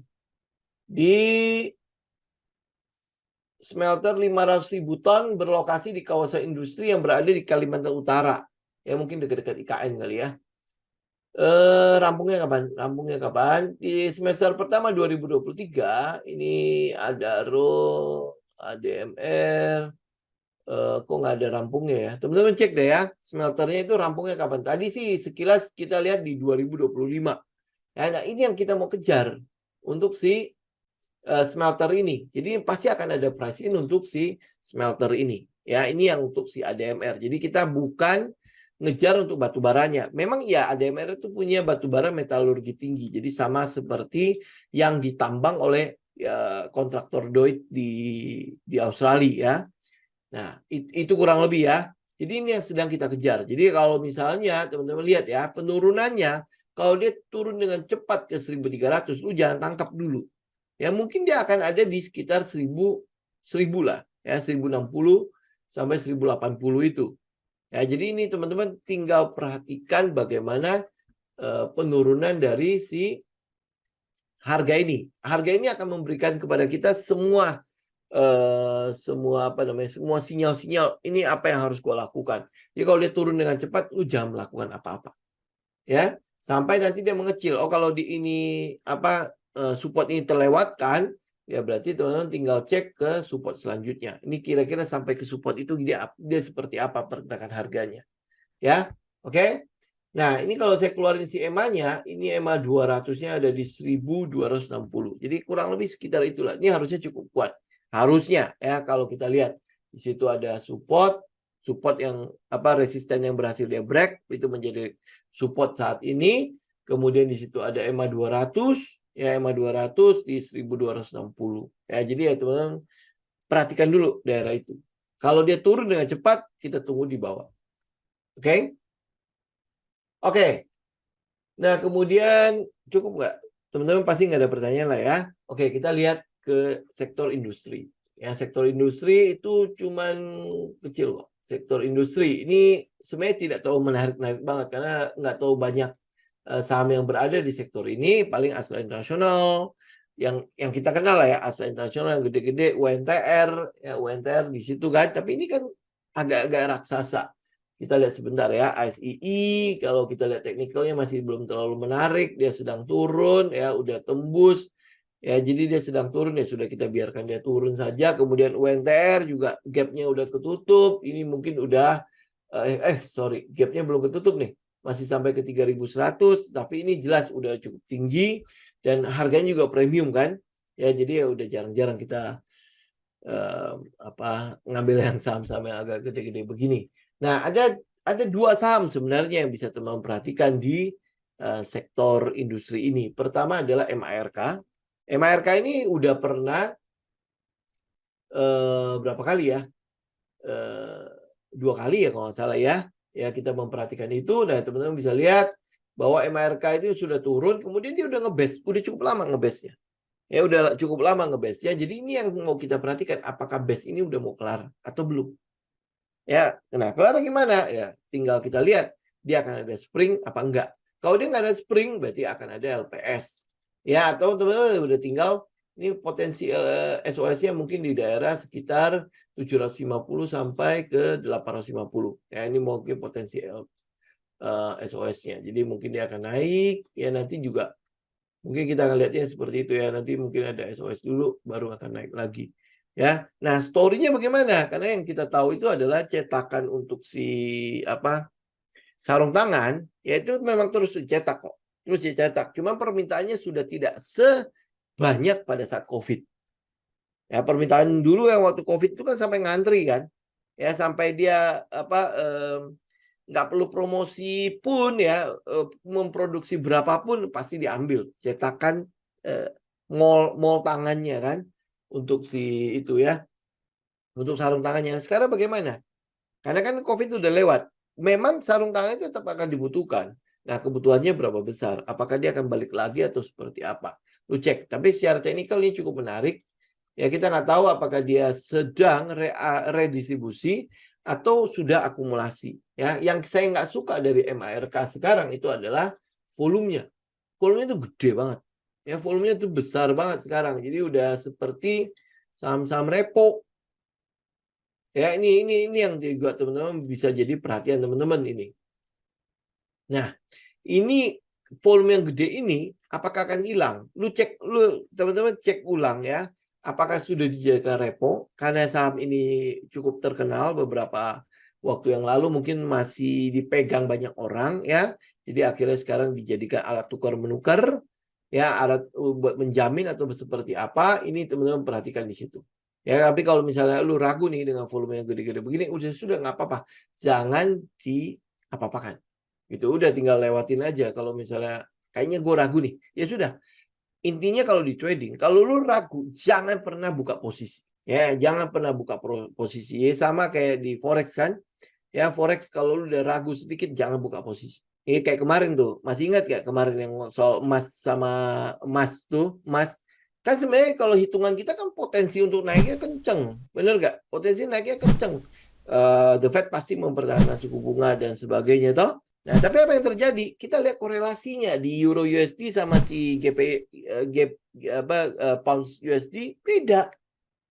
Di smelter 500.000 ton berlokasi di kawasan industri yang berada di Kalimantan Utara. Ya mungkin dekat-dekat IKN kali ya. Rampungnya kapan? Di semester pertama 2023 ini ada RO, ADMR, kok nggak ada rampungnya ya? Teman-teman cek deh ya, smelternya itu rampungnya kapan? Tadi sih sekilas kita lihat di 2025. Nah, ini yang kita mau kejar untuk si smelter ini. Jadi pasti akan ada price in untuk si smelter ini. Ya, ini yang untuk si ADMR. Jadi kita bukan ngejar untuk batu baranya. Memang ya ADMR itu punya batu bara metalurgi tinggi. Jadi sama seperti yang ditambang oleh kontraktor Doit di Australia ya. Nah, itu kurang lebih ya. Jadi ini yang sedang kita kejar. Jadi kalau misalnya teman-teman lihat ya, penurunannya kalau dia turun dengan cepat ke 1.300, lu jangan tangkap dulu. Ya mungkin dia akan ada di sekitar 1.000 lah, ya 1.060 sampai 1.080 itu. Ya, jadi ini teman-teman tinggal perhatikan bagaimana penurunan dari si harga ini. Harga ini akan memberikan kepada kita semua semua sinyal-sinyal ini apa yang harus gue lakukan. Jadi kalau dia turun dengan cepat, lu jangan melakukan apa-apa. Ya, sampai nanti dia mengecil. Oh, kalau di ini support ini terlewatkan, ya berarti teman-teman tinggal cek ke support selanjutnya. Ini kira-kira sampai ke support itu dia seperti apa pergerakan harganya. Ya, oke. Nah, ini kalau saya keluarin si EMA-nya, ini EMA 200-nya ada di 1.260. Jadi kurang lebih sekitar itulah. Ini harusnya cukup kuat. Harusnya ya, kalau kita lihat di situ ada support yang resisten yang berhasil dia break itu menjadi support saat ini. Kemudian di situ ada EMA 200, ya EMA 200 di 1.260. Ya, jadi ya teman-teman perhatikan dulu daerah itu. Kalau dia turun dengan cepat, kita tunggu di bawah. Oke? Oke. Nah, kemudian cukup nggak? Teman-teman pasti nggak ada pertanyaan lah ya. Oke, kita lihat ke sektor industri. Ya, sektor industri itu cuman kecil kok. Sektor industri ini sebenarnya tidak terlalu menarik banget karena nggak terlalu banyak saham yang berada di sektor ini paling Astra International, yang kita kenal lah ya, Astra International yang gede-gede, UNTR, ya UNTR di situ kan. Tapi ini kan agak-agak raksasa. Kita lihat sebentar ya, ASII, kalau kita lihat teknikalnya masih belum terlalu menarik, dia sedang turun, ya udah tembus, ya jadi dia sedang turun, ya sudah kita biarkan dia turun saja. Kemudian UNTR juga gapnya udah ketutup, ini mungkin udah, sorry, gapnya belum ketutup nih, masih sampai ke 3.100, tapi ini jelas udah cukup tinggi, dan harganya juga premium kan, ya jadi ya udah jarang-jarang kita ngambil yang saham-saham yang agak gede-gede begini. Nah, ada dua saham sebenarnya yang bisa teman-teman perhatikan di sektor industri ini. Pertama adalah MARK. MARK ini udah pernah berapa kali ya? 2 kali ya kalau nggak salah ya. Ya kita memperhatikan itu. Nah, teman-teman bisa lihat bahwa MARK itu sudah turun, kemudian dia udah ngebase, udah cukup lama ngebase-nya. Ya udah cukup lama ngebase-nya. Jadi ini yang mau kita perhatikan, apakah base ini udah mau kelar atau belum. Ya, nah kelar gimana? Ya, tinggal kita lihat dia akan ada spring apa enggak. Kalau dia nggak ada spring, berarti akan ada LPS. Ya, atau teman-teman udah tinggal ini potensi SOS-nya mungkin di daerah sekitar 750 sampai ke 850. Ya, ini mungkin potensi SOS-nya. Jadi mungkin dia akan naik, ya nanti juga mungkin kita akan lihatnya seperti itu ya. Nanti mungkin ada SOS dulu, baru akan naik lagi. Ya, nah story-nya bagaimana? Karena yang kita tahu itu adalah cetakan untuk si sarung tangan, yaitu memang terus dicetak kok, terus dicetak. Cuma permintaannya sudah tidak sebanyak pada saat COVID. Ya, permintaan dulu yang waktu COVID itu kan sampai ngantri kan, ya sampai dia nggak perlu promosi pun ya, memproduksi berapapun pasti diambil cetakan mall tangannya kan, untuk si itu ya, untuk sarung tangannya. Sekarang bagaimana? Karena kan COVID udah lewat, memang sarung tangan itu tetap akan dibutuhkan. Nah, kebutuhannya berapa besar? Apakah dia akan balik lagi atau seperti apa? Lu cek. Tapi secara teknikal ini cukup menarik. Ya, kita nggak tahu apakah dia sedang redistribusi atau sudah akumulasi. Ya, yang saya nggak suka dari MARK sekarang itu adalah volumenya. Volumenya itu gede banget. Ya, volumenya itu besar banget sekarang. Jadi udah seperti saham-saham repo. Ya, ini yang juga teman-teman bisa jadi perhatian teman-teman ini. Nah, ini volume yang gede ini apakah akan hilang? Lu teman-teman cek ulang ya. Apakah sudah dijadikan repo? Karena saham ini cukup terkenal beberapa waktu yang lalu, mungkin masih dipegang banyak orang ya. Jadi akhirnya sekarang dijadikan alat tukar menukar ya, alat buat menjamin atau seperti apa. Ini teman-teman perhatikan di situ. Ya, tapi kalau misalnya lu ragu nih dengan volume yang gede-gede begini, sudah nggak apa-apa. Jangan diapa-apakan. Gitu, udah tinggal lewatin aja. Kalau misalnya kayaknya gue ragu nih, ya sudah. Intinya kalau di trading, kalau lu ragu, jangan pernah buka posisi. Ya, jangan pernah buka posisi. Ya, sama kayak di forex kan. Ya, forex kalau lu udah ragu sedikit, jangan buka posisi. Ini kayak kemarin tuh, masih ingat gak kemarin yang soal emas sama emas tuh, emas. Kan sebenarnya kalau hitungan kita kan potensi untuk naiknya kenceng, bener gak? Potensi naiknya kenceng. The Fed pasti mempertahankan suku bunga dan sebagainya toh. Nah, tapi apa yang terjadi? Kita lihat korelasinya di Euro USD sama si Pound USD beda.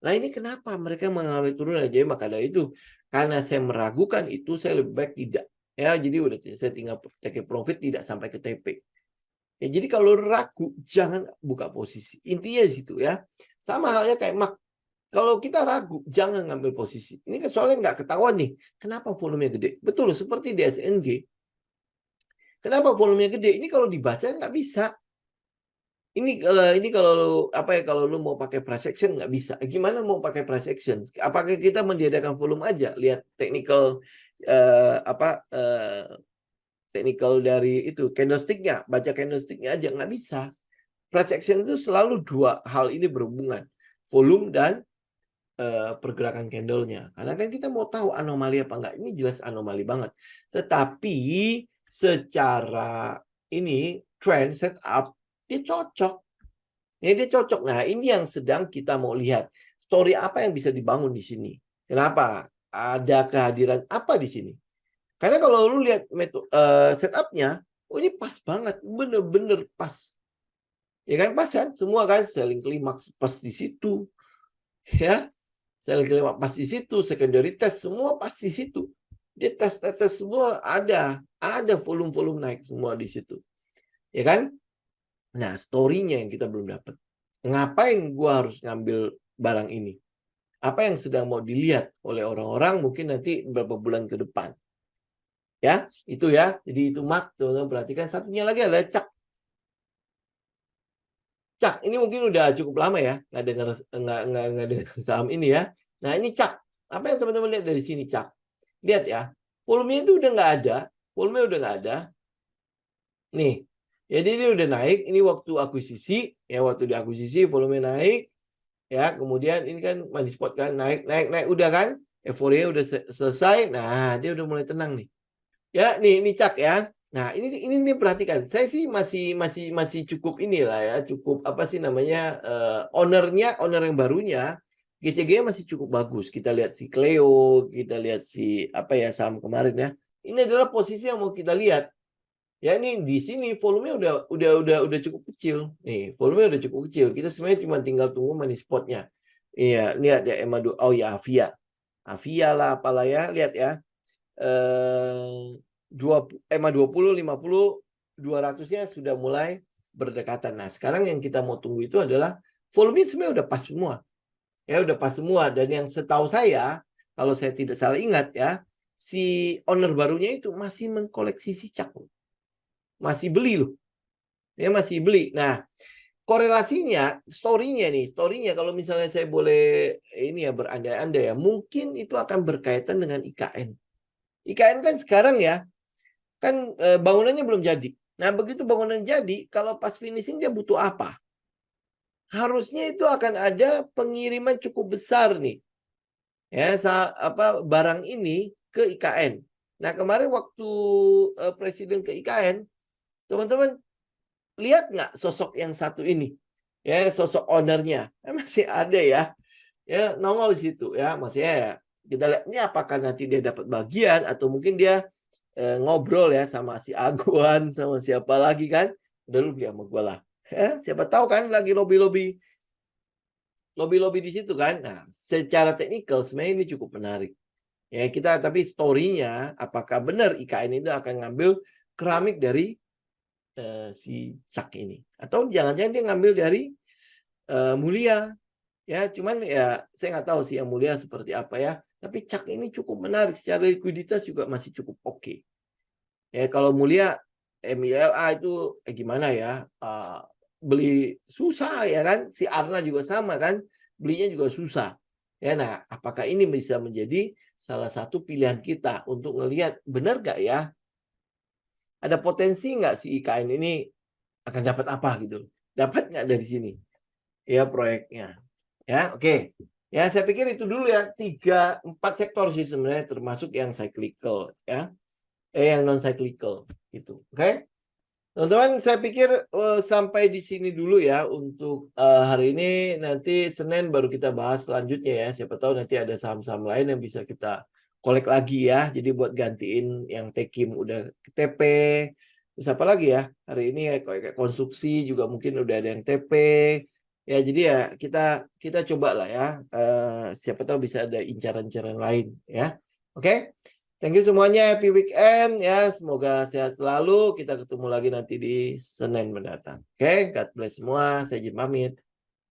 Nah, ini kenapa mereka mengalami turunan? Jadi maka dari itu, karena saya meragukan itu, saya lebih baik tidak. Ya, jadi udah saya tinggal take profit, tidak sampai ke TP. Ya, jadi kalau ragu, jangan buka posisi. Intinya di situ ya. Sama halnya kayak Mak. Kalau kita ragu, jangan ngambil posisi. Ini kan soalnya nggak ketahuan nih. Kenapa volumenya gede? Betul, seperti di SNG. Kenapa volumenya gede? Ini kalau dibaca nggak bisa. Ini kalau lu mau pakai price action nggak bisa. Gimana mau pakai price action? Apakah kita mendiadakan volume aja? Lihat technical technical dari itu candlesticknya, baca candlesticknya aja nggak bisa. Price action itu selalu dua hal ini berhubungan, volume dan pergerakan candlenya. Karena kan kita mau tahu anomali apa enggak. Ini jelas anomali banget. Tetapi secara ini trend setup dia cocok. Ya, dia cocok. Nah, ini yang sedang kita mau lihat. Story apa yang bisa dibangun di sini? Kenapa? Ada kehadiran apa di sini? Karena kalau lu lihat setupnya, Oh ini pas banget, bener-bener pas. Ya kan pas kan, semua kan selling klimaks pas di situ, ya selling klimaks pas di situ, secondary test semua pas di situ. Dia tes semua ada volume naik semua di situ, ya kan? Nah story-nya yang kita belum dapat. Ngapain gua harus ngambil barang ini? Apa yang sedang mau dilihat oleh orang-orang mungkin nanti beberapa bulan ke depan. Ya, itu ya. Jadi itu Mark, teman-teman perhatikan. Satunya lagi adalah Cak. Cak, ini mungkin udah cukup lama ya, nggak dengar saham ini ya. Nah ini Cak. Apa yang teman-teman lihat dari sini Cak? Lihat ya, volumenya itu udah nggak ada. Volumenya udah nggak ada. Nih, jadi ini udah naik. Ini waktu akuisisi, ya waktu diakuisisi volume naik. Ya, kemudian ini kan money spot kan naik, udah kan? Euforia udah selesai. Nah, dia udah mulai tenang nih. Ya, ini Cak ya. Nah, ini perhatikan. Saya sih masih cukup inilah ya, cukup apa sih namanya owner yang barunya GCG masih cukup bagus. Kita lihat si Cleo, kita lihat si apa ya saham kemarin ya. Ini adalah posisi yang mau kita lihat. Ya ini di sini volumenya udah cukup kecil. Nih, volumenya udah cukup kecil. Kita sebenarnya cuma tinggal tunggu money spotnya. Iya, lihat ya oh ya Avia. Avia lah apalah ya, lihat ya. 20, 50, 200-nya sudah mulai berdekatan. Nah, sekarang yang kita mau tunggu itu adalah volume sebenarnya udah pas semua. Ya, udah pas semua. Dan yang setahu saya, kalau saya tidak salah ingat ya, si owner barunya itu masih mengkoleksi si Cak. Masih beli loh. Dia masih beli. Nah, korelasinya, story-nya kalau misalnya saya boleh ini ya berandai-andai ya, mungkin itu akan berkaitan dengan IKN. IKN kan sekarang ya, kan bangunannya belum jadi. Nah, begitu bangunan jadi, kalau pas finishing dia butuh apa? Harusnya itu akan ada pengiriman cukup besar nih. Ya, barang ini ke IKN. Nah, kemarin waktu presiden ke IKN, teman-teman lihat nggak sosok yang satu ini? Ya, sosok ownernya. Masih ada ya. Ya, nongol di situ ya. Maksudnya ya, kita lihat ini apakah nanti dia dapat bagian atau mungkin dia ngobrol ya sama si Aguan, sama siapa lagi kan. Udah lu beli sama gue lah. Ya, siapa tahu kan lagi lobby-lobby di situ kan. Nah, secara teknikal sebenarnya ini cukup menarik. Ya, kita tapi story-nya apakah benar IKN itu akan ngambil keramik dari si Cak ini atau jangan-jangan dia ngambil dari Mulia ya, cuman ya saya nggak tahu sih yang Mulia seperti apa ya, tapi Cak ini cukup menarik secara likuiditas juga masih cukup oke. Ya kalau Mulia MILA itu gimana ya, beli susah ya kan, si Arna juga sama kan, belinya juga susah ya. Nah apakah ini bisa menjadi salah satu pilihan kita untuk ngelihat benar nggak ya, ada potensi nggak si IKN ini akan dapat apa gitu, dapat nggak dari sini ya proyeknya ya. Oke ya, saya pikir itu dulu ya, 3-4 sektor sih sebenarnya termasuk yang cyclical ya, yang non cyclical itu. Oke teman-teman, saya pikir sampai di sini dulu ya untuk hari ini. Nanti Senin baru kita bahas selanjutnya ya, siapa tahu nanti ada saham-saham lain yang bisa kita kolek lagi ya, jadi buat gantiin yang Tekim udah ke TP. Terus apa lagi ya hari ini ya, kayak konstruksi juga mungkin udah ada yang TP ya. Jadi ya kita coba lah ya, siapa tahu bisa ada incaran-incaran lain ya. Oke, thank you semuanya, happy weekend ya. Semoga sehat selalu. Kita ketemu lagi nanti di Senin mendatang. Oke, God bless semua. Saya izin pamit.